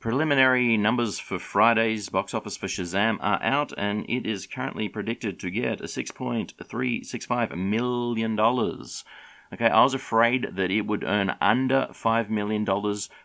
Preliminary numbers for Friday's box office for Shazam are out, and it is currently predicted to get $6.365 million. Okay, I was afraid that it would earn under $5 million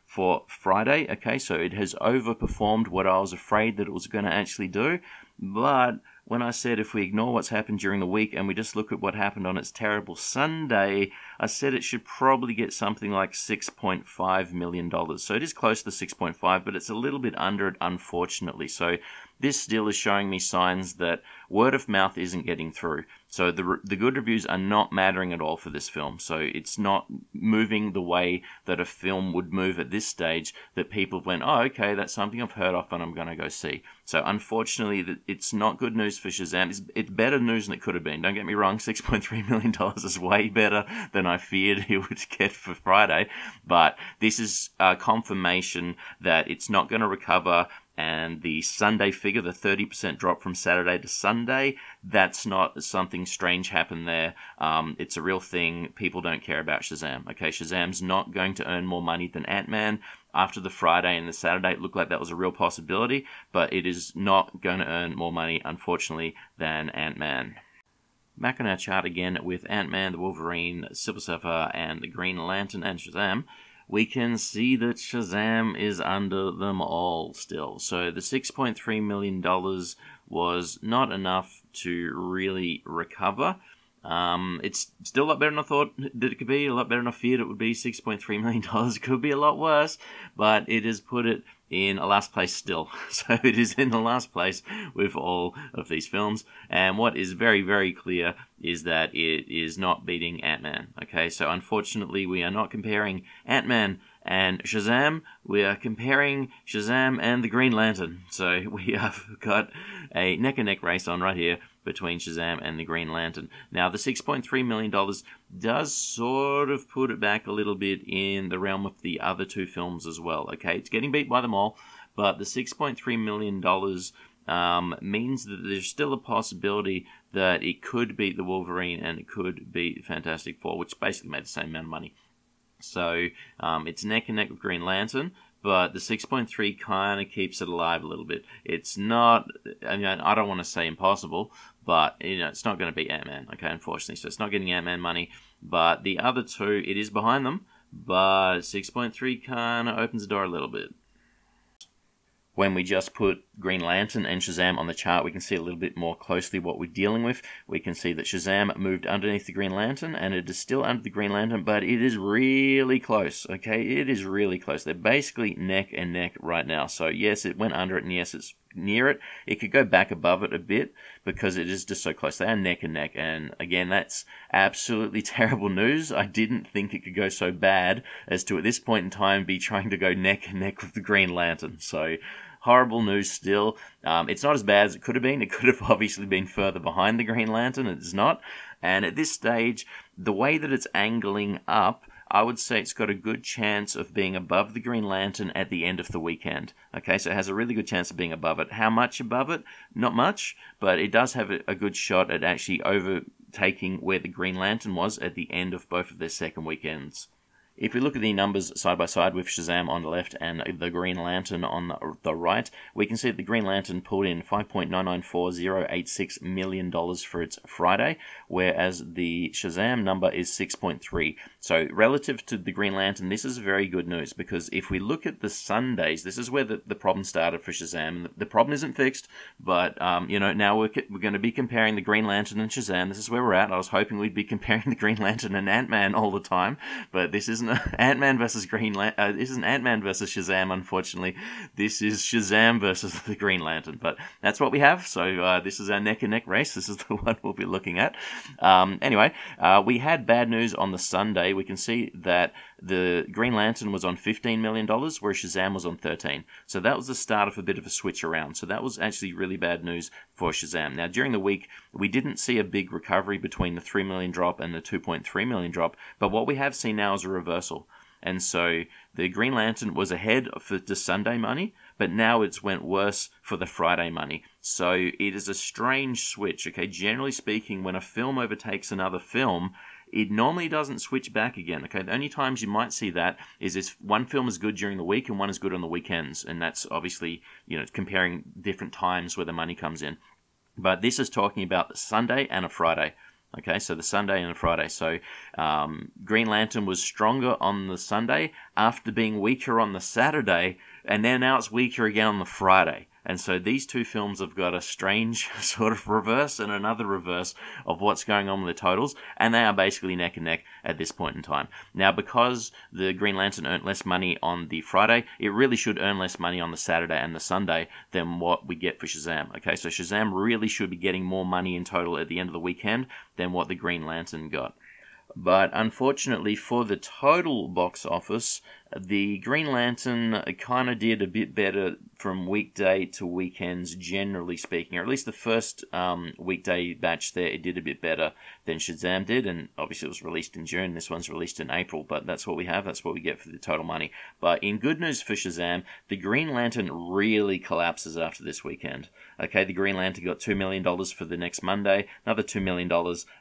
for Friday. Okay, so it has overperformed what I was afraid that it was going to actually do. But when I said if we ignore what's happened during the week and we just look at what happened on its terrible Sunday, I said it should probably get something like $6.5 million. So it is close to 6.5, but it's a little bit under it, unfortunately. So this still is showing me signs that word of mouth isn't getting through. So the good reviews are not mattering at all for this film. So it's not moving the way that a film would move at this stage, that people went, oh, okay, that's something I've heard of and I'm going to go see. So unfortunately, it's not good news for Shazam. It's better news than it could have been. Don't get me wrong, $6.3 million is way better than I feared it would get for Friday. But this is confirmation that it's not going to recover. And the Sunday figure, the 30% drop from Saturday to Sunday, that's not something strange happened there. It's a real thing. People don't care about Shazam. Okay, Shazam's not going to earn more money than Ant-Man. After the Friday and the Saturday, it looked like that was a real possibility, but it is not going to earn more money, unfortunately, than Ant-Man. Back on our chart again with Ant-Man, the Wolverine, Silver Surfer, and the Green Lantern and Shazam, we can see that Shazam is under them all still. So the $6.3 million was not enough to really recover. It's still a lot better than I thought that it could be, a lot better than I feared it would be. $6.3 million it could be a lot worse, but it has put it in a last place still. So it is in the last place with all of these films. And what is very, very clear is that it is not beating Ant-Man. Okay, so unfortunately we are not comparing Ant-Man and Shazam. We are comparing Shazam and the Green Lantern. So we have got a neck-and-neck race on right here between Shazam and the Green Lantern. Now, the $6.3 million does sort of put it back a little bit in the realm of the other two films as well. Okay, it's getting beat by them all, but the $6.3 million means that there's still a possibility that it could beat the Wolverine and it could beat Fantastic Four, which basically made the same amount of money. So it's neck and neck with Green Lantern, but the 6.3 kind of keeps it alive a little bit. It's not, I mean, I don't want to say impossible, but it's not going to beat Ant-Man, okay, unfortunately. So it's not getting Ant-Man money, but the other two, it is behind them, but 6.3 kind of opens the door a little bit. When we just put Green Lantern and Shazam on the chart, we can see a little bit more closely what we're dealing with. We can see that Shazam moved underneath the Green Lantern, and it is still under the Green Lantern, but it is really close, okay? It is really close. They're basically neck and neck right now. So yes, it went under it, and yes, it's near it. It could go back above it a bit because it is just so close. They are neck and neck, and again, that's absolutely terrible news. I didn't think it could go so bad as to, at this point in time, be trying to go neck and neck with the Green Lantern. So horrible news still. It's not as bad as it could have been. It could have obviously been further behind the Green Lantern. It is not. And at this stage, the way that it's angling up, I would say it's got a good chance of being above the Green Lantern at the end of the weekend. Okay, so it has a really good chance of being above it. How much above it? Not much, but it does have a good shot at actually overtaking where the Green Lantern was at the end of both of their second weekends. If we look at the numbers side by side with Shazam on the left and the Green Lantern on the right, we can see that the Green Lantern pulled in $5.994086 million for its Friday, whereas the Shazam number is 6.3. So relative to the Green Lantern, this is very good news, because if we look at the Sundays, this is where the problem started for Shazam. The problem isn't fixed, but now we're going to be comparing the Green Lantern and Shazam. This is where we're at. I was hoping we'd be comparing the Green Lantern and Ant-Man all the time, but this isn't Ant-Man versus this isn't Ant-Man versus Shazam, unfortunately. This is Shazam versus the Green Lantern, but that's what we have. So this is our neck and neck race. This is the one we'll be looking at. Anyway, we had bad news on the Sunday. We can see that the Green Lantern was on $15 million, whereas Shazam was on 13. So that was the start of a bit of a switch around. So that was actually really bad news for Shazam. Now, during the week, we didn't see a big recovery between the 3 million drop and the 2.3 million drop, but what we have seen now is a reversal. And so the Green Lantern was ahead for the Sunday money, but now it's went worse for the Friday money. So it is a strange switch, okay? Generally speaking, when a film overtakes another film, it normally doesn't switch back again. Okay, the only times you might see that is if one film is good during the week and one is good on the weekends, and that's obviously, comparing different times where the money comes in. But this is talking about the Sunday and a Friday. Okay, so the Sunday and the Friday. So Green Lantern was stronger on the Sunday after being weaker on the Saturday, and then now it's weaker again on the Friday. And so these two films have got a strange sort of reverse and another reverse of what's going on with the totals, and they are basically neck and neck at this point in time. Now, because the Green Lantern earned less money on the Friday, it really should earn less money on the Saturday and the Sunday than what we get for Shazam. Okay, so Shazam really should be getting more money in total at the end of the weekend than what the Green Lantern got. But unfortunately for the total box office, the Green Lantern kind of did a bit better from weekday to weekends, generally speaking. Or at least the first weekday batch there, it did a bit better than Shazam did. And obviously it was released in June. This one's released in April. But that's what we have. That's what we get for the total money. But in good news for Shazam, the Green Lantern really collapses after this weekend. Okay, the Green Lantern got $2 million for the next Monday, another $2 million,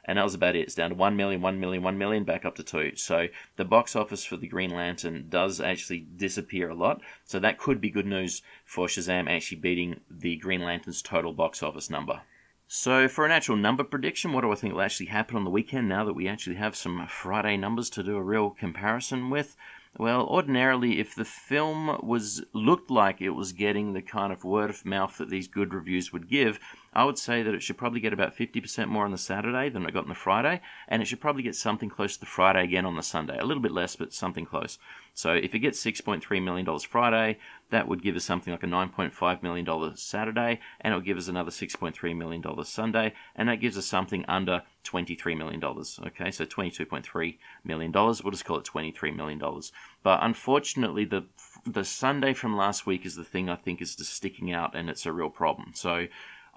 and that was about it. It's down to 1 million, 1 million, 1 million, back up to 2. So the box office for the Green Lantern does actually disappear a lot. So that could be good news for Shazam actually beating the Green Lantern's total box office number. So for an actual number prediction, what do I think will actually happen on the weekend now that we actually have some Friday numbers to do a real comparison with? Well, ordinarily, if the film looked like it was getting the kind of word of mouth that these good reviews would give, I would say that it should probably get about 50% more on the Saturday than it got on the Friday, and it should probably get something close to the Friday again on the Sunday. A little bit less, but something close. So if it gets $6.3 million Friday, that would give us something like a $9.5 million Saturday, and it would give us another $6.3 million Sunday, and that gives us something under $23 million. Okay, so $22.3 million. We'll just call it $23 million. But unfortunately, the Sunday from last week is the thing I think is just sticking out, and it's a real problem. So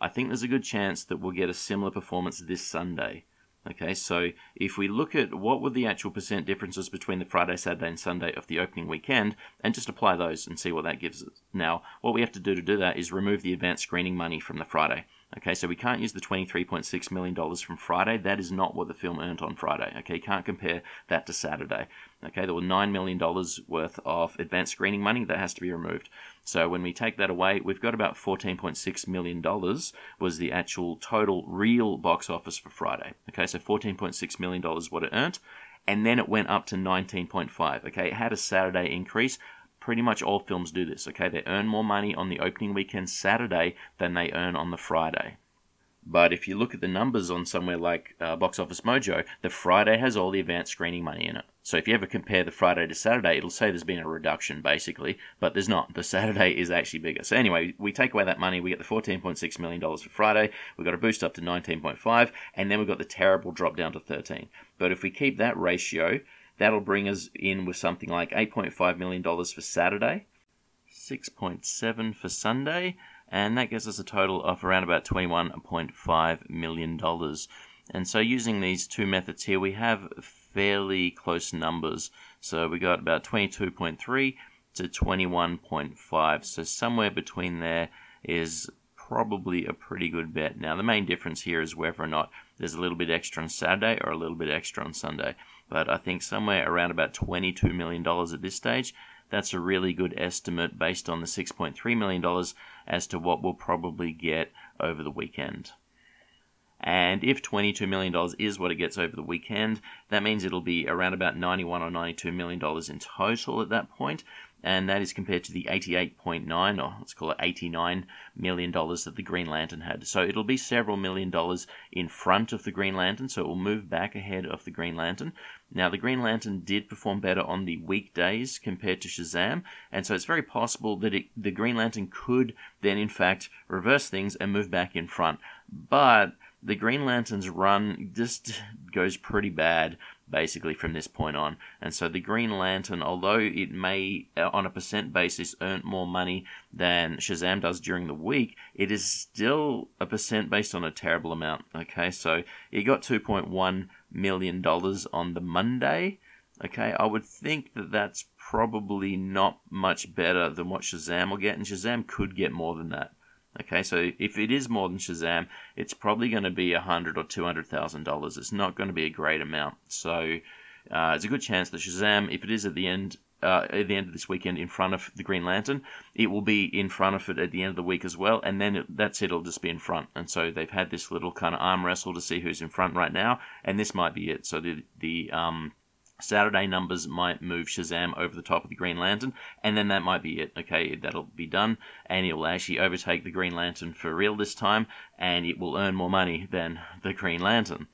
I think there's a good chance that we'll get a similar performance this Sunday. Okay, so if we look at what were the actual percent differences between the Friday, Saturday, and Sunday of the opening weekend, and just apply those and see what that gives us. Now, what we have to do that is remove the advanced screening money from the Friday. Okay, so we can't use the $23.6 million from Friday. That is not what the film earned on Friday. Okay, you can't compare that to Saturday. Okay, there were $9 million worth of advanced screening money that has to be removed. So when we take that away, we've got about $14.6 million was the actual total real box office for Friday. Okay, so $14.6 million what it earned, and then it went up to 19.5. Okay, it had a Saturday increase. Pretty much all films do this, okay? They earn more money on the opening weekend Saturday than they earn on the Friday. But if you look at the numbers on somewhere like Box Office Mojo, the Friday has all the advanced screening money in it. So if you ever compare the Friday to Saturday, it'll say there's been a reduction, basically, but there's not. The Saturday is actually bigger. So anyway, we take away that money, we get the $14.6 million for Friday, we've got a boost up to 19.5, and then we've got the terrible drop down to 13. But if we keep that ratio, that'll bring us in with something like $8.5 million for Saturday, 6.7 for Sunday, and that gives us a total of around about $21.5 million. And so using these two methods here, we have fairly close numbers. So we got about 22.3 to 21.5. So somewhere between there is probably a pretty good bet. Now, the main difference here is whether or not there's a little bit extra on Saturday or a little bit extra on Sunday. But I think somewhere around about $22 million at this stage, that's a really good estimate based on the $6.3 million as to what we'll probably get over the weekend. And if $22 million is what it gets over the weekend, that means it'll be around about $91 or $92 million in total at that point. And that is compared to the $88.9, or let's call it $89 million that the Green Lantern had. So it'll be several $million in front of the Green Lantern, so it will move back ahead of the Green Lantern. Now, the Green Lantern did perform better on the weekdays compared to Shazam, and so it's very possible that the Green Lantern could then, in fact, reverse things and move back in front. But the Green Lantern's run just goes pretty bad, basically, from this point on. And so the Green Lantern, although it may, on a percent basis, earn more money than Shazam does during the week, it is still a percent based on a terrible amount. Okay, so it got $2.1 million on the Monday. Okay, I would think that that's probably not much better than what Shazam will get, and Shazam could get more than that. Okay, so if it is more than Shazam, it's probably going to be $100,000 or $200,000. It's not going to be a great amount. So it's a good chance that Shazam, if it is at the end of this weekend in front of the Green Lantern, it will be in front of it at the end of the week as well, and then that's it, it'll just be in front. And so they've had this little kind of arm wrestle to see who's in front right now, and this might be it. So the Saturday numbers might move Shazam over the top of the Green Lantern, and then that might be it. Okay, that'll be done, and it will actually overtake the Green Lantern for real this time, and it will earn more money than the Green Lantern.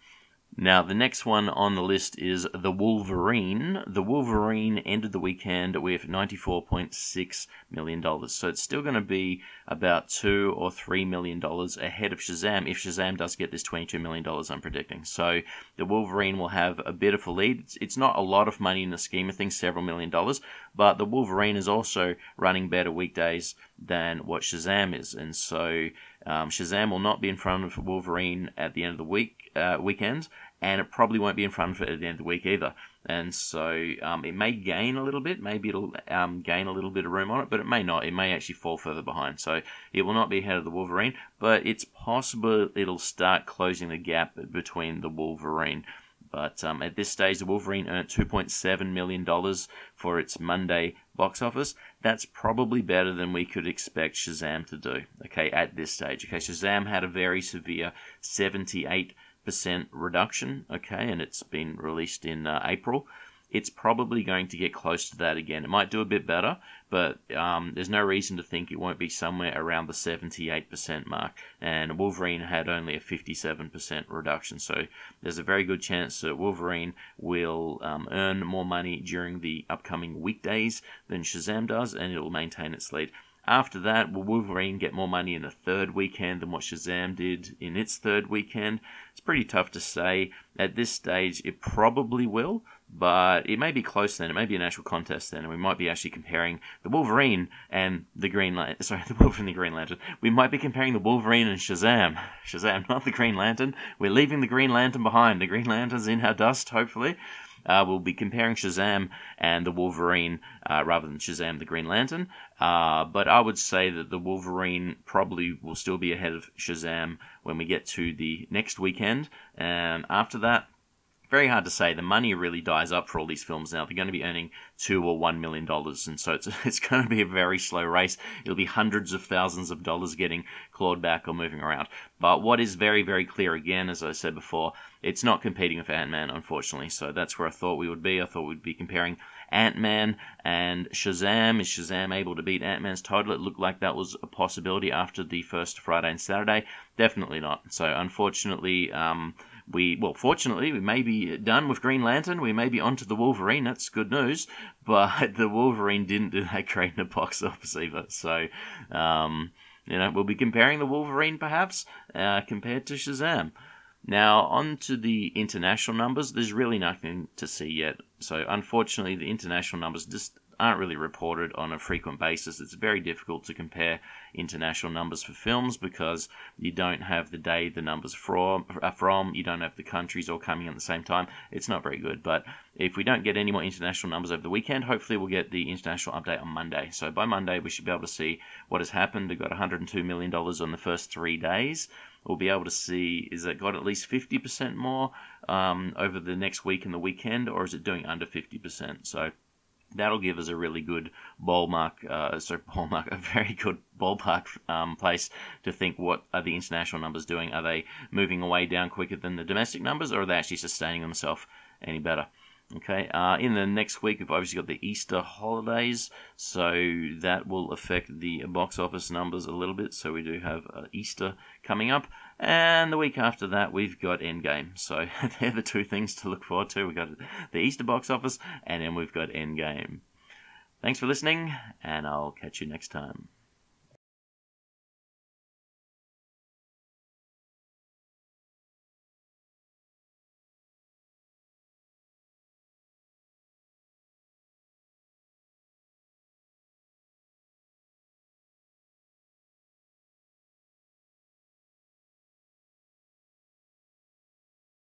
Now, the next one on the list is the Wolverine. The Wolverine ended the weekend with $94.6 million. So it's still going to be about $2 or $3 million ahead of Shazam if Shazam does get this $22 million I'm predicting. So the Wolverine will have a bit of a lead. It's not a lot of money in the scheme of things, several $1 million, but the Wolverine is also running better weekdays than what Shazam is. And so Shazam will not be in front of Wolverine at the end of the weekend, and it probably won't be in front of it at the end of the week either. And so it may gain a little bit, maybe it'll gain a little bit of room on it, but it may not. It may actually fall further behind. So it will not be ahead of the Wolverine, but it's possible it'll start closing the gap between the Wolverine. But at this stage, the Wolverine earned $2.7 million for its Monday box office. That's probably better than we could expect Shazam to do, okay, at this stage. Okay, Shazam had a very severe 78% reduction, okay, and it's been released in April. It's probably going to get close to that again. It might do a bit better, but there's no reason to think it won't be somewhere around the 78% mark. And Wolverine had only a 57% reduction, so there's a very good chance that Wolverine will earn more money during the upcoming weekdays than Shazam does, and it will maintain its lead. After that, will Wolverine get more money in the third weekend than what Shazam did in its third weekend? It's pretty tough to say. At this stage, it probably will, but it may be close then. It may be an actual contest then, and we might be actually comparing the Wolverine and the Green Lantern. Sorry, the Wolverine and the Green Lantern. We might be comparing the Wolverine and Shazam. Shazam, not the Green Lantern. We're leaving the Green Lantern behind. The Green Lantern's in her dust, hopefully. We'll be comparing Shazam and the Wolverine rather than Shazam the Green Lantern. But I would say that the Wolverine probably will still be ahead of Shazam when we get to the next weekend. And after that, very hard to say. The money really dies up for all these films now. They're going to be earning $2 or $1 million, and so it's going to be a very slow race. It'll be hundreds of thousands of dollars getting clawed back or moving around. But what is very, very clear again, as I said before, it's not competing with Ant-Man, unfortunately. So that's where I thought we would be. I thought we'd be comparing Ant-Man and Shazam. Is Shazam able to beat Ant-Man's total? It looked like that was a possibility after the first Friday and Saturday. Definitely not. So unfortunately, fortunately, we may be done with Green Lantern. We may be onto the Wolverine. That's good news. But the Wolverine didn't do that great in the box office either. So, we'll be comparing the Wolverine perhaps compared to Shazam. Now, on to the international numbers. There's really nothing to see yet. So, unfortunately, the international numbers just aren't really reported on a frequent basis. It's very difficult to compare international numbers for films because you don't have the day the numbers are from, you don't have the countries all coming at the same time. It's not very good, but if we don't get any more international numbers over the weekend, hopefully we'll get the international update on Monday. So by Monday, we should be able to see what has happened. It got $102 million on the first 3 days. We'll be able to see, is it got at least 50% more over the next week and the weekend, or is it doing under 50%? So that'll give us a really good a very good ballpark place to think what are the international numbers doing. Are they moving away down quicker than the domestic numbers, or are they actually sustaining themselves any better? Okay, in the next week, we've obviously got the Easter holidays, so that will affect the box office numbers a little bit. So we do have Easter coming up, and the week after that, we've got Endgame. So they're the two things to look forward to. We've got the Easter box office, and then we've got Endgame. Thanks for listening, and I'll catch you next time.